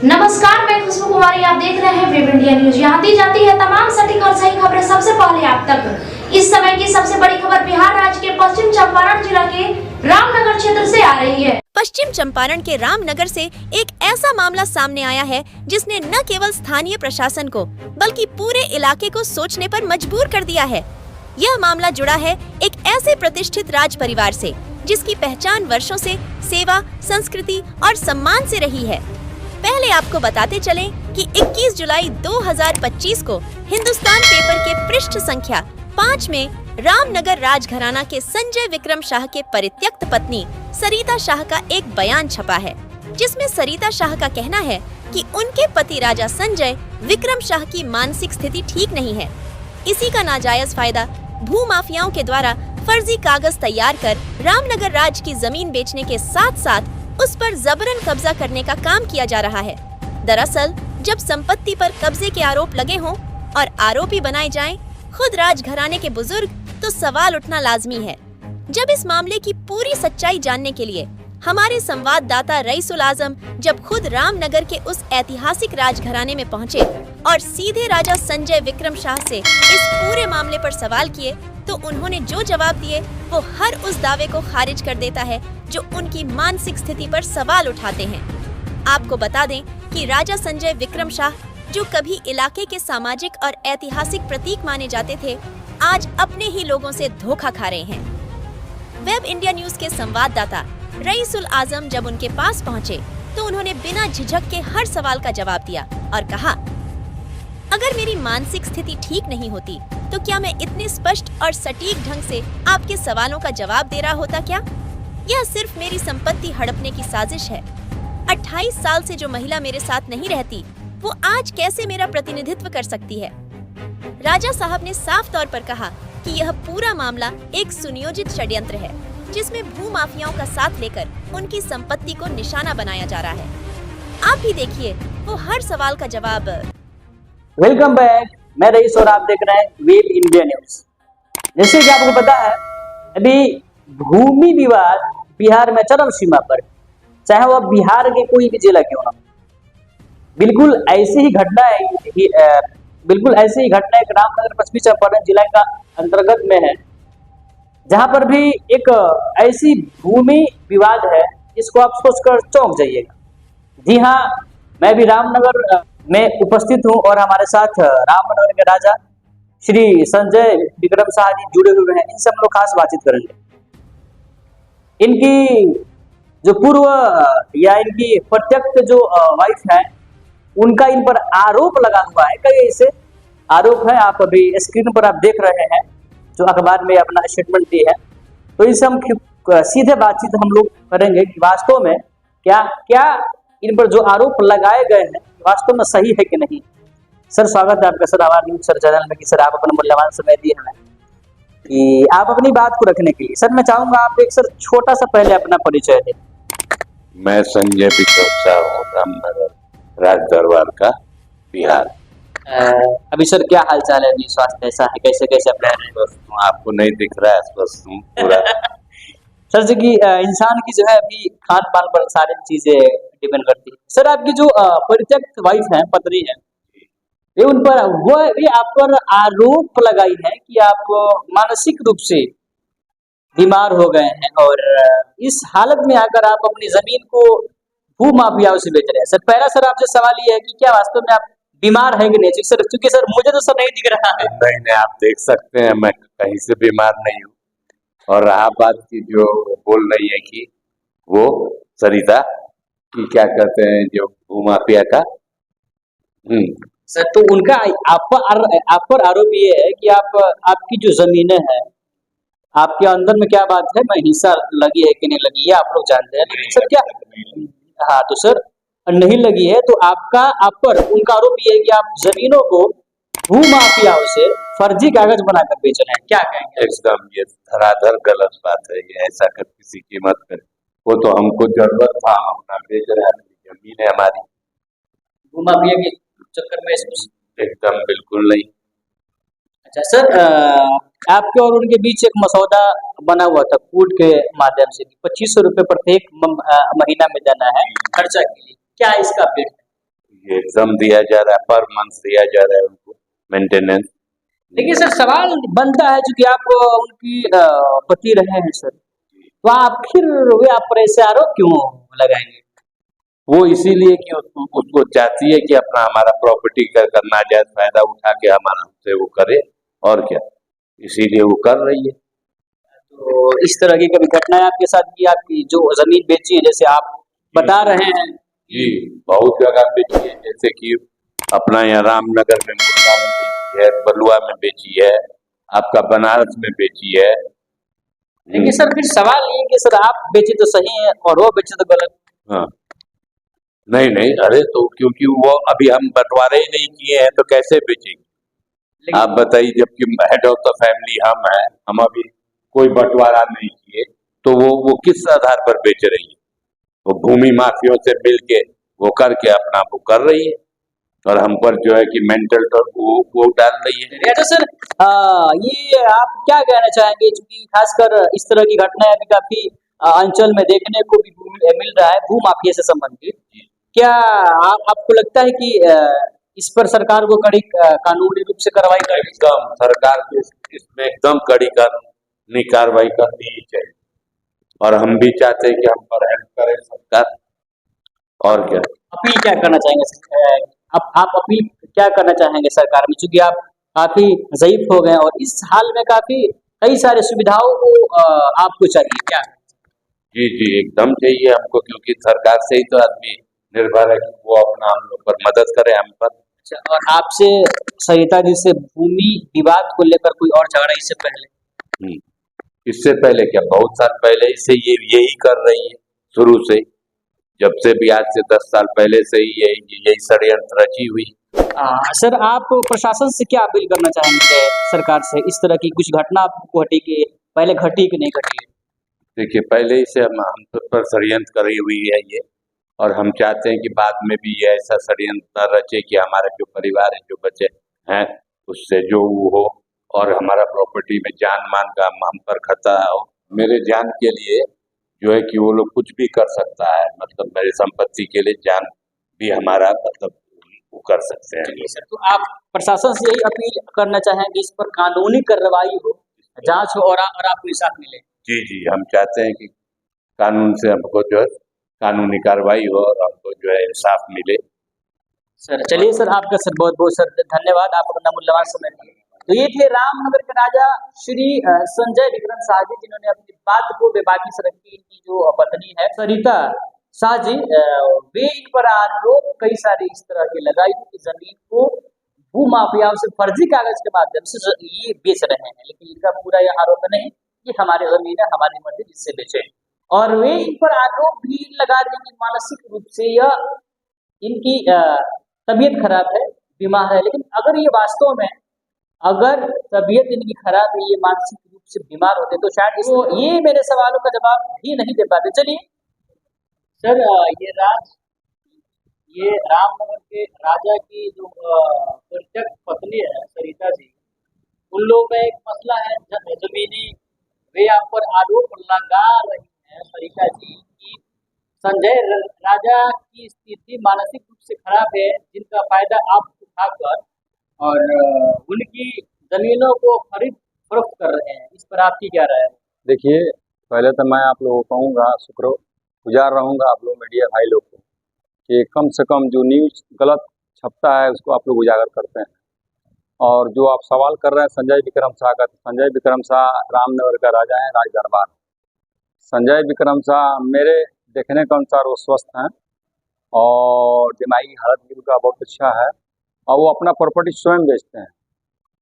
नमस्कार, मैं खुशबू कुमारी। आप देख रहे हैं वेब इंडिया न्यूज। यहाँ दी जाती है तमाम सटीक और सही खबरें सबसे पहले आप तक। इस समय की सबसे बड़ी खबर बिहार राज्य के पश्चिम चंपारण जिला के रामनगर क्षेत्र से आ रही है। पश्चिम चंपारण के रामनगर से एक ऐसा मामला सामने आया है जिसने न केवल स्थानीय प्रशासन को बल्कि पूरे इलाके को सोचने पर मजबूर कर दिया है। यह मामला जुड़ा है एक ऐसे प्रतिष्ठित राज परिवार से जिसकी पहचान वर्षों से सेवा, संस्कृति और सम्मान से रही है। पहले आपको बताते चलें कि 21 जुलाई 2025 को हिंदुस्तान पेपर के पृष्ठ संख्या 5 में रामनगर राजघराना के संजय विक्रम शाह के परित्यक्त पत्नी सरिता शाह का एक बयान छपा है, जिसमें सरिता शाह का कहना है कि उनके पति राजा संजय विक्रम शाह की मानसिक स्थिति ठीक नहीं है। इसी का नाजायज फायदा भू माफियाओं के द्वारा फर्जी कागज तैयार कर रामनगर राज की जमीन बेचने के साथ साथ उस पर जबरन कब्जा करने का काम किया जा रहा है। दरअसल जब संपत्ति पर कब्जे के आरोप लगे हों और आरोपी बनाए जाएं खुद राजघराने के बुजुर्ग, तो सवाल उठना लाजमी है। जब इस मामले की पूरी सच्चाई जानने के लिए हमारे संवाददाता रईसुल आजम जब खुद रामनगर के उस ऐतिहासिक राजघराने में पहुंचे और सीधे राजा संजय विक्रम शाह से इस पूरे मामले पर सवाल किए, तो उन्होंने जो जवाब दिए वो हर उस दावे को खारिज कर देता है जो उनकी मानसिक स्थिति पर सवाल उठाते हैं। आपको बता दें कि राजा संजय विक्रम शाह, जो कभी इलाके के सामाजिक और ऐतिहासिक प्रतीक माने जाते थे, आज अपने ही लोगों से धोखा खा रहे हैं। वेब इंडिया न्यूज के संवाददाता रईसुल आजम जब उनके पास पहुंचे तो उन्होंने बिना झिझक के हर सवाल का जवाब दिया और कहा, अगर मेरी मानसिक स्थिति ठीक नहीं होती तो क्या मैं इतने स्पष्ट और सटीक ढंग से आपके सवालों का जवाब दे रहा होता क्या? यह सिर्फ मेरी संपत्ति हड़पने की साजिश है। 28 साल से जो महिला मेरे साथ नहीं रहती, वो आज कैसे मेरा प्रतिनिधित्व कर सकती है? राजा साहब ने साफ तौर पर कहा कि यह पूरा मामला एक सुनियोजित षड्यंत्र है, जिसमें भू माफियाओं का साथ लेकर उनकी संपत्ति को निशाना बनाया जा रहा है। आप भी देखिए वो हर सवाल का जवाब। वेलकम बैक, मैं रईस और आप देख रहे हैं वेब इंडिया न्यूज। जैसे कि आपको पता है, अभी भूमि विवाद बिहार में चरम सीमा पर, चाहे वह बिहार के कोई भी जिला क्यों ना। बिल्कुल ऐसी ही घटना एक रामनगर पश्चिमी चंपारण जिला का अंतर्गत में है, जहां पर भी एक ऐसी भूमि विवाद है जिसको आप सोचकर चौंक जाइएगा। जी हाँ, मैं भी रामनगर में उपस्थित हूं और हमारे साथ रामनगर के राजा श्री संजय विक्रम शाह जी जुड़े हुए हैं। इनसे हम लोग खास बातचीत करेंगे। इनकी जो पूर्व या इनकी प्रत्यक्ष जो वाइफ है, उनका इन पर आरोप लगा हुआ है। कई ऐसे आरोप है, आप अभी स्क्रीन पर आप देख रहे हैं, जो अखबार में अपना स्टेटमेंट दी है। तो इनसे हम सीधे बातचीत हम लोग करेंगे कि वास्तव में क्या इन पर जो आरोप लगाए गए हैं वास्तव में सही है कि नहीं। सर, स्वागत है आपका सर आवाज न्यूज सर चैनल में कि सर आप अपना मूल्यवान समय दिए हमें कि आप अपनी बात को रखने के लिए। सर, मैं चाहूंगा आप एक सर छोटा सा पहले अपना परिचय दें। मैं संजय विक्रम शाह हूँ, रामनगर राज दरबार का, बिहार। अभी सर क्या हाल चाल है? अभी स्वास्थ्य ऐसा है, कैसे कैसे अपने स्वस्थ हूँ, आपको नहीं दिख रहा है, स्वस्थ हूँ पूरा। सर जी की इंसान की जो है अभी खान पान पर सारी चीजें डिपेंड करती है। सर, आपकी जो परित्यक्त वाइफ है, पत्नी है, ये उन पर ये आप पर आरोप लगाई है कि आप मानसिक रूप से बीमार हो गए हैं और इस हालत में आकर आप अपनी जमीन को भू माफियाओं से बेच रहे हैं। सर, पहला सर आपसे सवाल ये है कि क्या वास्तव में आप बीमार है कि नहीं? सर, क्योंकि सर मुझे तो सर नहीं दिख रहा है। नहीं, आप देख सकते हैं मैं कहीं से बीमार नहीं हूँ। और रहा बात की जो बोल रही है कि वो सरिता की क्या कहते हैं, जो भूमाफिया का। सर, तो उनका आप पर आरोप ये है कि आपकी जो जमीनें हैं, आपके अंदर में क्या बात है, मैं हिस्सा लगी है कि नहीं लगी है आप लोग जानते हैं, लेकिन सर क्या, हाँ तो सर नहीं लगी है, तो आप पर उनका आरोप ये है कि आप जमीनों को भू माफियाओं से फर्जी कागज बनाकर बेच रहे हैं। क्या कहेंगे? एकदम ये धराधर गलत बात है। ये ऐसा कर किसी कीमत पे, वो तो हमको जरूरत था, हम अपना बेच रहे हैं, जमीन है हमारी। भू माफिया के चक्कर में एकदम बिल्कुल नहीं। अच्छा सर, आपके और उनके बीच एक मसौदा बना हुआ था कोर्ट के माध्यम से, 2500 रुपए प्रत्येक महीना में देना है खर्चा के लिए। क्या इसका अपडेट है? ये एग्जाम दिया जा रहा है, पर मंथ दिया जा रहा है उनको मेंटेनेंस। देखिए सर, सवाल बनता है चूंकि आप उनकी पति रहे हैं सर, तो आप फिर वे आप पर ऐसे आरोप क्यों लगाएंगे? वो इसीलिए कि उसको चाहती है कि अपना हमारा प्रॉपर्टी का नाजायज फायदा उठा के हमारा हमसे वो करे, और क्या, इसीलिए वो कर रही है। तो इस तरह की कभी घटनाएं आपके साथ की, आपकी जो जमीन बेची है जैसे आप बता रहे हैं? जी, बहुत जगह बेची है, जैसे कि अपना यहाँ रामनगर में, मुर्गा में बेची है, बलुआ में बेची है, आपका बनारस में बेची है। देखिए सर, फिर सवाल ये है कि सर आप बेचे तो सही है और वो बेचे तो गलत। हाँ, नहीं नहीं, अरे तो क्योंकि वो अभी हम बंटवारे ही नहीं किए हैं तो कैसे बेचेंगे? आप बताइए, जबकि हेड ऑफ द फैमिली हम अभी कोई बंटवारा नहीं किए, तो वो किस आधार पर बेच रही है? वो भूमि माफियों से मिल के वो करके अपना वो कर रही है, और हम पर जो है कि मेंटल तो वो डाल रही है। तो सर ये आप क्या कहना चाहेंगे, क्योंकि खासकर इस तरह की घटनाएं अभी काफी अंचल में देखने को भी मिल रहा है भू माफिया से संबंधित। क्या आपको लगता है कि इस पर सरकार को कड़ी कानूनी रूप से कार्रवाई करनी एकदम सरकार को इसमें एकदम कड़ी कानूनी कार्रवाई करनी ही चाहिए, और हम भी चाहते हैं कि हम पर हेल्प करे सरकार, और क्या। अपील क्या करना चाहेंगे आप अपील क्या करना चाहेंगे सरकार में, चूंकि आप काफी ज़ईफ हो गए और इस हाल में काफी कई सारे सुविधाओं को आपको चाहिए क्या? जी जी, एकदम चाहिए हमको, क्योंकि सरकार से ही तो आदमी निर्भर है कि वो अपना हम लोग पर मदद करे, हम पर। अच्छा, और आपसे सरिता जी से भूमि विवाद को लेकर कोई और झगड़ा इससे पहले? इससे पहले क्या, बहुत साल पहले से यही कर रही है, शुरू से, जब से भी आज से 10 साल पहले से ही यही षड्यंत्र रची हुई। सर आप प्रशासन से क्या अपील करना चाहेंगे सरकार से, इस तरह की कुछ घटना आपको घटी कि पहले घटी कि नहीं घटी? देखिए, पहले ही से हम पर षड्यंत्र करी हुई है ये, और हम चाहते हैं कि बाद में भी ये ऐसा षड्यंत्र न रचे कि हमारा जो परिवार है, जो बच्चे हैं, उससे जो वो हो, और हमारा प्रॉपर्टी में जान मान का हम पर खतरा हो। मेरे जान के लिए जो है कि वो लोग कुछ भी कर सकता है, मतलब मेरी संपत्ति के लिए जान भी हमारा, मतलब वो कर सकते हैं। सर, तो आप प्रशासन से यही अपील करना चाहेंगे इस पर कानूनी कार्रवाई हो, जांच हो और आपको इंसाफ मिले? जी जी, हम चाहते हैं कि कानून से हमको जो है कानूनी कार्रवाई हो और हमको जो है इंसाफ मिले। सर चलिए सर, आपका सर बहुत बहुत सर धन्यवाद, आप अपना मूल्यवान समय दिए। तो ये थे रामनगर के राजा श्री संजय विक्रम शाह जी, जिन्होंने अपनी बात को बेबाकी से रखी। इनकी जो पत्नी है सरिता शाह जी, वे इन पर आरोप कई सारे इस तरह के लगाई कि जमीन को भू माफियाओं से फर्जी कागज के माध्यम से ये बेच रहे हैं, लेकिन इनका पूरा यह आरोप नहीं, ये हमारी जमीन है, हमारी मर्जी जिससे बेचे। और वे इन पर आरोप भी लगा रहे हैं कि मानसिक रूप से यह इनकी तबीयत खराब है, बीमार है। लेकिन अगर ये वास्तव में अगर तबीयत इनकी खराब है, ये मानसिक रूप से बीमार होते, तो शायद वो ये मेरे सवालों का जवाब भी नहीं दे पाते। चलिए सर, ये रामनगर के राजा की जो परित्यक्त पत्नी है सरिता जी, उन लोगों में एक मसला है जमीनी। वे आप पर आरोप लगा रही हैं सरिता जी की संजय राजा की स्थिति मानसिक रूप से खराब है, जिनका फायदा आप उठाकर और उनकी जमीनों को खरीद फरोख्त कर रहे हैं। इस पर आपकी क्या राय है? देखिए, पहले तो मैं आप लोगों को कहूँगा, शुक्रगुजार रहूँगा आप लोग मीडिया भाई लोग को, कि कम से कम जो न्यूज़ गलत छपता है उसको आप लोग उजागर करते हैं। और जो आप सवाल कर रहे हैं संजय विक्रम शाह का, तो संजय विक्रम शाह रामनगर का राजा है, राज दरबार। संजय विक्रम शाह मेरे देखने के अनुसार वो स्वस्थ हैं और दिमागी हालत भी उनका बहुत अच्छा है, और वो अपना प्रॉपर्टी स्वयं बेचते हैं,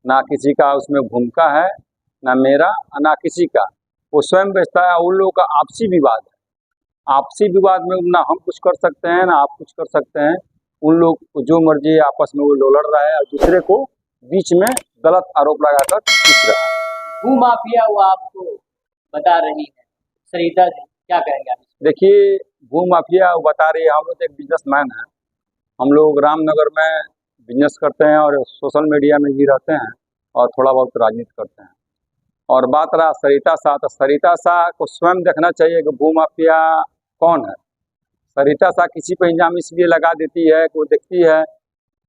ना किसी का उसमें भूमिका है, ना मेरा ना किसी का, वो स्वयं बेचता है। उन लोगों का आपसी विवाद है, आपसी विवाद में ना हम कुछ कर सकते हैं ना आप कुछ कर सकते हैं। उन लोग को जो मर्जी आपस में वो लड़ रहा है और दूसरे को बीच में गलत आरोप लगाकर पूछ रहा है। भू माफिया वो आपको बता रही है सरिता जी, क्या कहेंगे आप? देखिए, भू माफिया वो बता रही है, हम लोग एक बिजनेसमैन हैं, हम लोग रामनगर में बिजनेस करते हैं और सोशल मीडिया में भी रहते हैं और थोड़ा बहुत राजनीति करते हैं। और बात रहा सरिता शाह, तो सरिता शाह को स्वयं देखना चाहिए कि भू माफिया कौन है। सरिता सा किसी पर इल्जाम इसलिए लगा देती है कि वो देखती है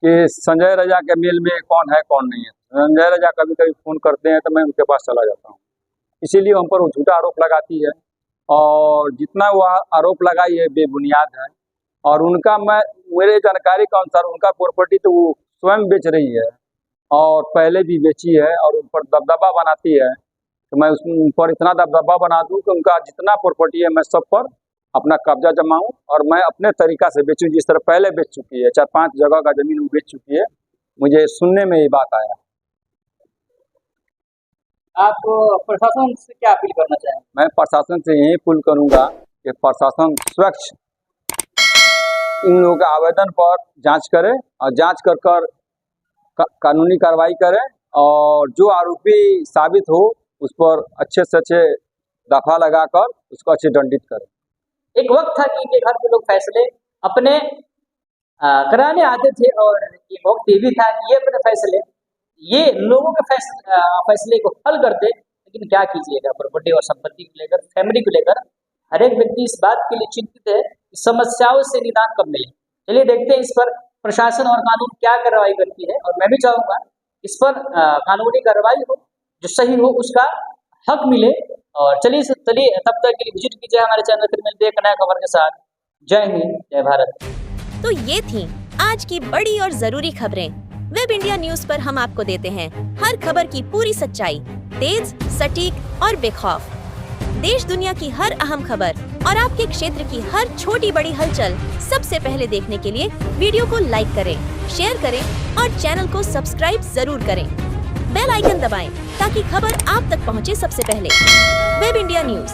कि संजय रजा के मेल में कौन है कौन नहीं है। संजय रजा कभी कभी फ़ोन करते हैं तो मैं उनके पास चला जाता हूँ, इसीलिए हम पर वो झूठा आरोप लगाती है। और जितना वह आरोप लगाई है बेबुनियाद है। और उनका मेरे जानकारी के अनुसार उनका प्रॉपर्टी तो वो स्वयं बेच रही है और पहले भी बेची है और उन पर दबदबा बनाती है। तो मैं उन पर इतना दबदबा बना दूं कि उनका जितना प्रॉपर्टी है मैं सब पर अपना कब्जा जमाऊं और मैं अपने तरीका से बेचूं, जिस तरह पहले बेच चुकी है। 4-5 जगह का जमीन वो बेच चुकी है। मुझे सुनने में ये बात आया। आप प्रशासन से क्या अपील करना चाहेंगे? मैं प्रशासन से यही अपील करूंगा कि प्रशासन स्वच्छ इन लोगों के आवेदन पर जांच करे और जांच कर कानूनी कार्रवाई करे और जो आरोपी साबित हो उस पर अच्छे से अच्छे दफा लगाकर उसको अच्छे दंडित करे। एक वक्त था कि इनके घर के लोग फैसले अपने कराने आते थे और एक वक्त ये भी था कि ये अपने फैसले ये लोगों के फैसले को हल करते। लेकिन क्या कीजिएगा, प्रॉपर्टी और संपत्ति को लेकर, फैमिली को लेकर हर एक व्यक्ति इस बात के लिए चिंतित है कि समस्याओं से निदान कब मिले। चलिए देखते हैं इस पर प्रशासन और कानून क्या कार्रवाई करती है। और मैं भी चाहूँगा इस पर कानूनी कार्रवाई हो, जो सही हो उसका हक मिले। और चलिए तब तक के लिए विजिट कीजिए हमारे चैनल, फिर मिलते हैं एक नया खबर के साथ। जय हिंद, जय भारत। तो ये थी आज की बड़ी और जरूरी खबरें। वेब इंडिया न्यूज पर हम आपको देते हैं हर खबर की पूरी सच्चाई, तेज, सटीक और बेखौफ। देश दुनिया की हर अहम खबर और आपके क्षेत्र की हर छोटी बड़ी हलचल सबसे पहले देखने के लिए वीडियो को लाइक करें, शेयर करें और चैनल को सब्सक्राइब जरूर करें। बेल आइकन दबाएं ताकि खबर आप तक पहुंचे सबसे पहले। वेब इंडिया न्यूज,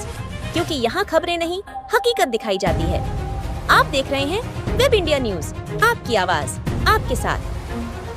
क्योंकि यहाँ खबरें नहीं हकीकत दिखाई जाती है। आप देख रहे हैं वेब इंडिया न्यूज, आपकी आवाज आपके साथ।